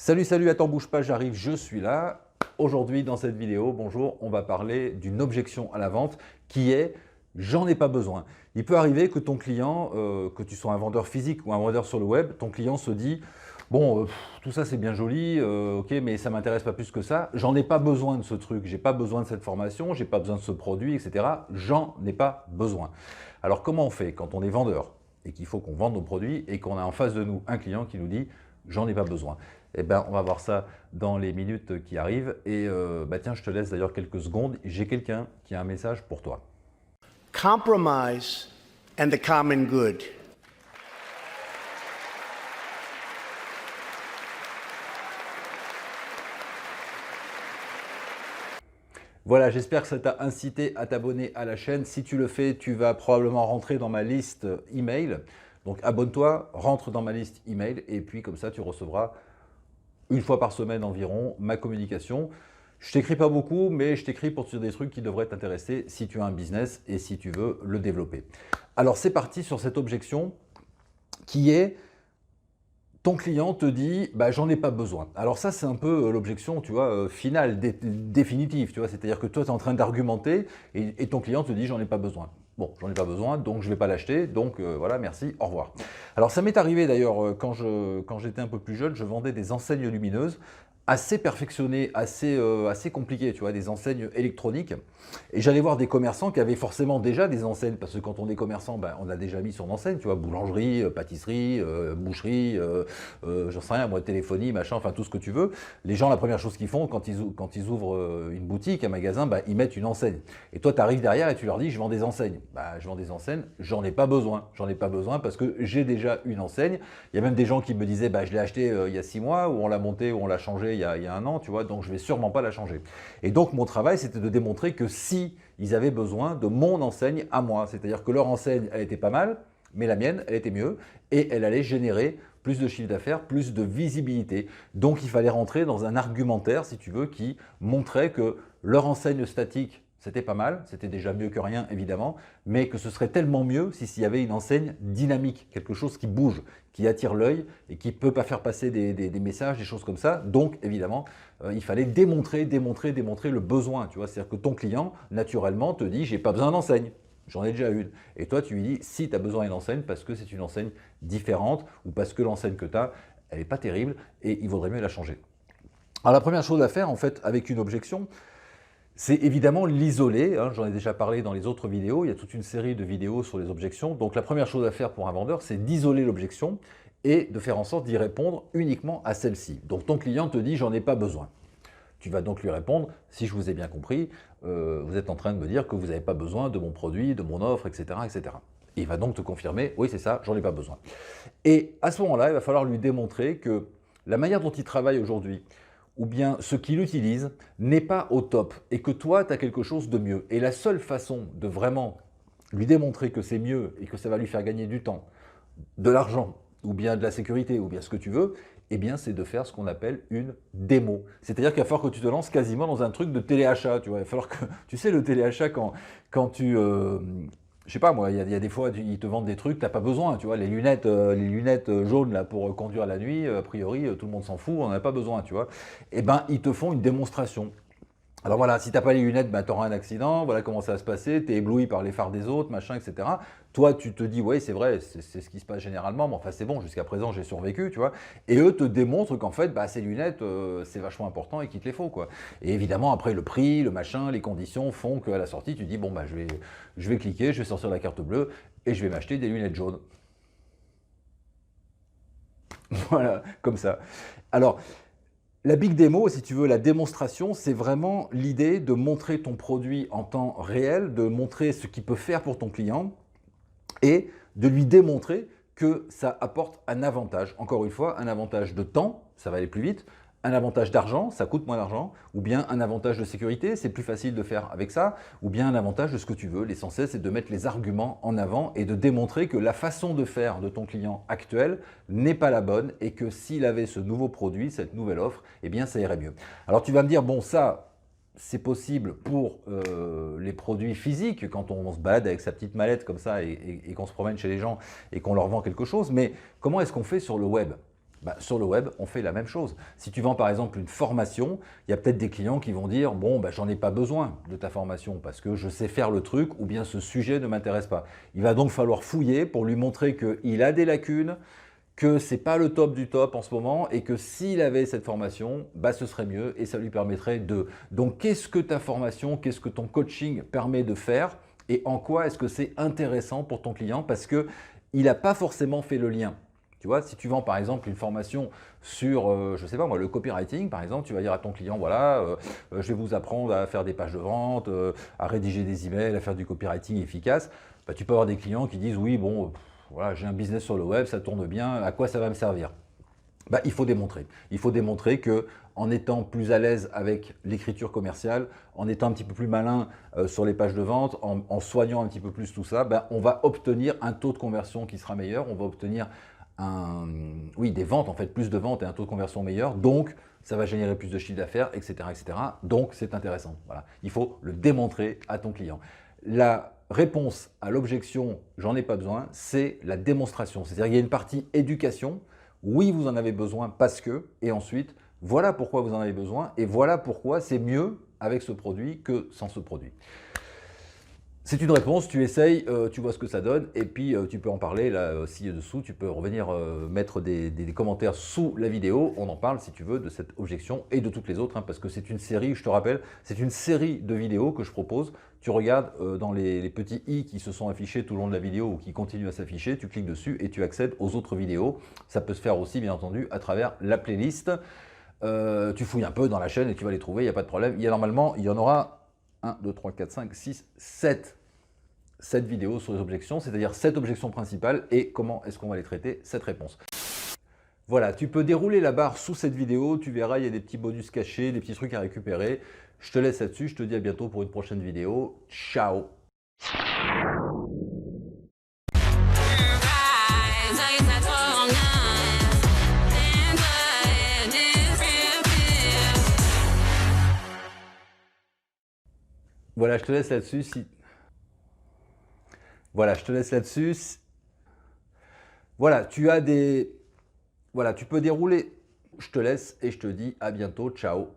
Salut, salut, attends, bouge pas, j'arrive, je suis là. Aujourd'hui, dans cette vidéo, bonjour, on va parler d'une objection à la vente qui est « j'en ai pas besoin ». Il peut arriver que ton client, que tu sois un vendeur physique ou un vendeur sur le web, ton client se dit « bon, tout ça c'est bien joli, ok, mais ça m'intéresse pas plus que ça, j'en ai pas besoin de ce truc, j'ai pas besoin de cette formation, j'ai pas besoin de ce produit, etc. J'en ai pas besoin ». Alors comment on fait quand on est vendeur et qu'il faut qu'on vende nos produits et qu'on a en face de nous un client qui nous dit « j'en ai pas besoin ». Eh ben, on va voir ça dans les minutes qui arrivent. Et tiens, je te laisse d'ailleurs quelques secondes. J'ai quelqu'un qui a un message pour toi. Compromise and the common good. Voilà, j'espère que ça t'a incité à t'abonner à la chaîne. Si tu le fais, tu vas probablement rentrer dans ma liste email. Donc abonne-toi, rentre dans ma liste email et puis comme ça, tu recevras une fois par semaine environ ma communication. Je t'écris pas beaucoup, mais je t'écris pour te dire des trucs qui devraient t'intéresser si tu as un business et si tu veux le développer. Alors c'est parti sur cette objection qui est ton client te dit bah, j'en ai pas besoin. Alors ça c'est un peu l'objection tu vois finale, définitive, tu vois, c'est-à-dire que toi tu es en train d'argumenter et ton client te dit j'en ai pas besoin. Bon, j'en ai pas besoin, donc je ne vais pas l'acheter, donc voilà, merci, au revoir. Alors ça m'est arrivé d'ailleurs quand j'étais un peu plus jeune, je vendais des enseignes lumineuses assez perfectionnées, assez compliquées, tu vois, des enseignes électroniques. Et j'allais voir des commerçants qui avaient forcément déjà des enseignes, parce que quand on est commerçant, ben, on a déjà mis son enseigne, tu vois, boulangerie, pâtisserie, boucherie, j'en sais rien, moi, téléphonie, machin, enfin tout ce que tu veux. Les gens, la première chose qu'ils font quand ils ouvrent une boutique, un magasin, ben, ils mettent une enseigne. Et toi, tu arrives derrière et tu leur dis, je vends des enseignes. Ben, je vends des enseignes, j'en ai pas besoin. J'en ai pas besoin parce que j'ai déjà une enseigne. Il y a même des gens qui me disaient, ben, je l'ai acheté il y a 6 mois, ou on l'a monté, ou on l'a changé il y a un an, tu vois, donc je vais sûrement pas la changer. Et donc, mon travail, c'était de démontrer que si ils avaient besoin de mon enseigne à moi, c'est-à-dire que leur enseigne, elle était pas mal, mais la mienne, elle était mieux, et elle allait générer plus de chiffre d'affaires, plus de visibilité. Donc, il fallait rentrer dans un argumentaire, si tu veux, qui montrait que leur enseigne statique, c'était pas mal, c'était déjà mieux que rien évidemment, mais que ce serait tellement mieux s'il y avait une enseigne dynamique, quelque chose qui bouge, qui attire l'œil et qui ne peut pas faire passer des messages, des choses comme ça. Donc évidemment, il fallait démontrer le besoin. Tu vois, c'est-à-dire que ton client, naturellement, te dit « j'ai pas besoin d'enseigne ». J'en ai déjà une. Et toi, tu lui dis si tu as besoin d'une enseigne parce que c'est une enseigne différente ou parce que l'enseigne que tu as, elle n'est pas terrible et il vaudrait mieux la changer. Alors la première chose à faire en fait avec une objection, c'est évidemment l'isoler, hein, j'en ai déjà parlé dans les autres vidéos, il y a toute une série de vidéos sur les objections. Donc la première chose à faire pour un vendeur, c'est d'isoler l'objection et de faire en sorte d'y répondre uniquement à celle-ci. Donc ton client te dit « j'en ai pas besoin ». Tu vas donc lui répondre « si je vous ai bien compris, vous êtes en train de me dire que vous n'avez pas besoin de mon produit, de mon offre, etc. etc. » Il va donc te confirmer « oui c'est ça, j'en ai pas besoin ». Et à ce moment-là, il va falloir lui démontrer que la manière dont il travaille aujourd'hui, ou bien ce qu'il utilise n'est pas au top et que toi, tu as quelque chose de mieux. Et la seule façon de vraiment lui démontrer que c'est mieux et que ça va lui faire gagner du temps, de l'argent, ou bien de la sécurité, ou bien ce que tu veux, eh bien, c'est de faire ce qu'on appelle une démo. C'est-à-dire qu'il va falloir que tu te lances quasiment dans un truc de téléachat. Tu vois. Il va falloir que, tu sais, le téléachat, quand tu... je sais pas moi, il y a des fois, ils te vendent des trucs, tu n'as pas besoin, tu vois, les lunettes jaunes là, pour conduire la nuit, a priori, tout le monde s'en fout, on n'en a pas besoin, tu vois. Eh bien, ils te font une démonstration. Alors voilà, si tu n'as pas les lunettes, ben, tu auras un accident, voilà comment ça va se passer, tu es ébloui par les phares des autres, machin, etc. Toi, tu te dis, oui, c'est vrai, c'est ce qui se passe généralement, mais enfin c'est bon, jusqu'à présent, j'ai survécu, tu vois. Et eux te démontrent qu'en fait, bah, ces lunettes, c'est vachement important et qu'il te les faut, quoi. Et évidemment, après, le prix, le machin, les conditions font qu'à la sortie, tu dis, bon, bah, je vais cliquer, je vais sortir la carte bleue et je vais m'acheter des lunettes jaunes. Voilà, comme ça. Alors, la big démo, si tu veux, la démonstration, c'est vraiment l'idée de montrer ton produit en temps réel, de montrer ce qu'il peut faire pour ton client et de lui démontrer que ça apporte un avantage. Encore une fois, un avantage de temps, ça va aller plus vite, un avantage d'argent, ça coûte moins d'argent, ou bien un avantage de sécurité, c'est plus facile de faire avec ça, ou bien un avantage de ce que tu veux. L'essentiel, c'est de mettre les arguments en avant et de démontrer que la façon de faire de ton client actuel n'est pas la bonne et que s'il avait ce nouveau produit, cette nouvelle offre, eh bien, ça irait mieux. Alors, tu vas me dire, bon, ça, c'est possible pour les produits physiques, quand on se balade avec sa petite mallette comme ça et qu'on se promène chez les gens et qu'on leur vend quelque chose, mais comment est-ce qu'on fait sur le web ? Bah, sur le web, on fait la même chose. Si tu vends par exemple une formation, il y a peut-être des clients qui vont dire « bon, bah, j'en ai pas besoin de ta formation parce que je sais faire le truc ou bien ce sujet ne m'intéresse pas ». Il va donc falloir fouiller pour lui montrer qu'il a des lacunes, que ce n'est pas le top du top en ce moment et que s'il avait cette formation, bah, ce serait mieux et ça lui permettrait de… Donc, qu'est-ce que ta formation, qu'est-ce que ton coaching permet de faire et en quoi est-ce que c'est intéressant pour ton client parce qu'il n'a pas forcément fait le lien. Tu vois, si tu vends par exemple une formation sur, je sais pas moi, le copywriting par exemple, tu vas dire à ton client, voilà, je vais vous apprendre à faire des pages de vente, à rédiger des emails, à faire du copywriting efficace. Bah, tu peux avoir des clients qui disent, oui, bon, voilà, j'ai un business sur le web, ça tourne bien, à quoi ça va me servir? Bah, il faut démontrer. Il faut démontrer que en étant plus à l'aise avec l'écriture commerciale, en étant un petit peu plus malin sur les pages de vente, en soignant un petit peu plus tout ça, bah, on va obtenir un taux de conversion qui sera meilleur, on va obtenir des ventes, en fait, plus de ventes et un taux de conversion meilleur. Donc, ça va générer plus de chiffre d'affaires, etc., etc. Donc, c'est intéressant. Voilà. Il faut le démontrer à ton client. La réponse à l'objection « j'en ai pas besoin », c'est la démonstration. C'est-à-dire qu'il y a une partie éducation. Oui, vous en avez besoin parce que, et ensuite, voilà pourquoi vous en avez besoin et voilà pourquoi c'est mieux avec ce produit que sans ce produit. C'est une réponse, tu essayes, tu vois ce que ça donne et puis tu peux en parler là ci-dessous, tu peux revenir mettre des commentaires sous la vidéo, on en parle si tu veux de cette objection et de toutes les autres parce que c'est une série, je te rappelle, c'est une série de vidéos que je propose. Tu regardes dans les petits i qui se sont affichés tout le long de la vidéo ou qui continuent à s'afficher, tu cliques dessus et tu accèdes aux autres vidéos. Ça peut se faire aussi bien entendu à travers la playlist. Tu fouilles un peu dans la chaîne et tu vas les trouver, il n'y a pas de problème. Il y en aura 1, 2, 3, 4, 5, 6, 7 vidéos sur les objections, c'est-à-dire 7 objections principales et comment est-ce qu'on va les traiter, cette réponse. Voilà, tu peux dérouler la barre sous cette vidéo, tu verras, il y a des petits bonus cachés, des petits trucs à récupérer. Je te laisse là-dessus, je te dis à bientôt pour une prochaine vidéo. Ciao! Voilà, je te laisse là-dessus. Voilà, je te laisse là-dessus. Voilà, tu as des… Voilà, tu peux dérouler. Je te laisse et je te dis à bientôt. Ciao.